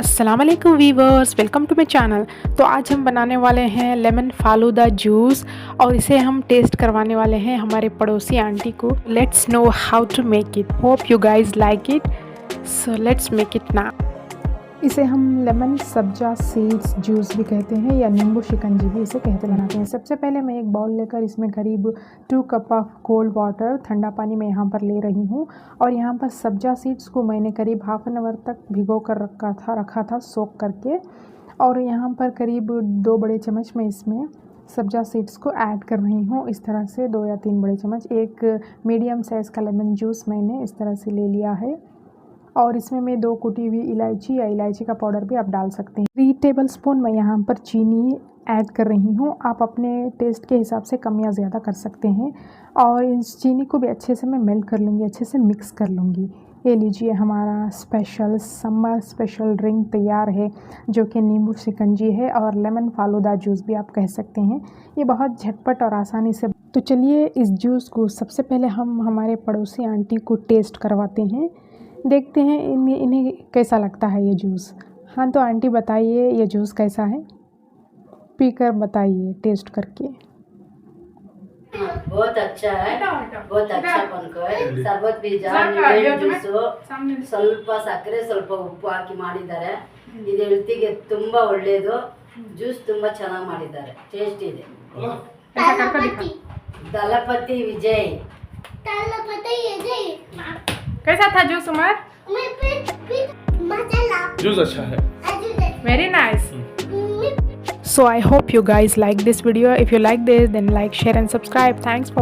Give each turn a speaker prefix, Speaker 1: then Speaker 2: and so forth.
Speaker 1: अस्सलाम वालेकुम viewers, welcome to my channel. तो आज हम बनाने वाले हैं लेमन फालूदा जूस और इसे हम टेस्ट करवाने वाले हैं हमारे पड़ोसी आंटी को। Let's know how to make it. Hope you guys like it, so let's make it now. इसे हम लेमन सब्जा सीड्स जूस भी कहते हैं या नींबू शिकंजी भी इसे कहते बनाते हैं। सबसे पहले मैं एक बाउल लेकर इसमें करीब 2 कप ऑफ कोल्ड वाटर ठंडा पानी मैं यहाँ पर ले रही हूँ और यहाँ पर सब्जा सीड्स को मैंने करीब हाफ एन आवर तक भिगो कर रखा था सोक करके। और यहाँ पर करीब 2 बड़े चम्मच मैं इसमें सब्जा सीड्स को ऐड कर रही हूँ। इस तरह से 2 या 3 बड़े चम्मच, एक मीडियम साइज़ का लेमन जूस मैंने इस तरह से ले लिया है। और इसमें मैं 2 कुटी हुई इलायची या इलायची का पाउडर भी आप डाल सकते हैं। 3 टेबलस्पून मैं यहाँ पर चीनी ऐड कर रही हूँ। आप अपने टेस्ट के हिसाब से कम या ज़्यादा कर सकते हैं। और इस चीनी को भी अच्छे से मैं मेल्ट कर लूँगी, अच्छे से मिक्स कर लूँगी। ये लीजिए, हमारा स्पेशल समर स्पेशल ड्रिंक तैयार है, जो कि नींबू शिकंजी है और लेमन फालूदा जूस भी आप कह सकते हैं। ये बहुत झटपट और आसानी से। तो चलिए इस जूस को सबसे पहले हम हमारे पड़ोसी आंटी को टेस्ट करवाते हैं, देखते हैं इन्हें कैसा लगता है ये जूस। हाँ तो आंटी बताइए ये जूस कैसा है, पीकर बताइए टेस्ट करके।
Speaker 2: बहुत अच्छा है, बहुत अच्छा बनकर ಸರ್ಬತ್ ಬೀಜ ಜ್ಯೂಸು ಸ್ವಲ್ಪ ಸಕ್ಕರೆ ಸ್ವಲ್ಪ ಉಪ್ಪು ಹಾಕಿ ಮಾಡಿದ್ದಾರೆ. ಇದು ಹೆಲ್ತಿಗೆ ತುಂಬಾ ಒಳ್ಳೆಯದು. ಜ್ಯೂಸ್ ತುಂಬಾ ಚೆನ್ನಾಗಿ ಮಾಡಿದ್ದಾರೆ, ಟೇಸ್ಟ್ ಇದೆ. ದಳಪತಿ ವಿಜಯ್
Speaker 1: कैसा था जूस उमर?
Speaker 3: जूस अच्छा है।
Speaker 1: Very nice. So I hope you guys like this video. If you like this, then like, share and subscribe. Thanks for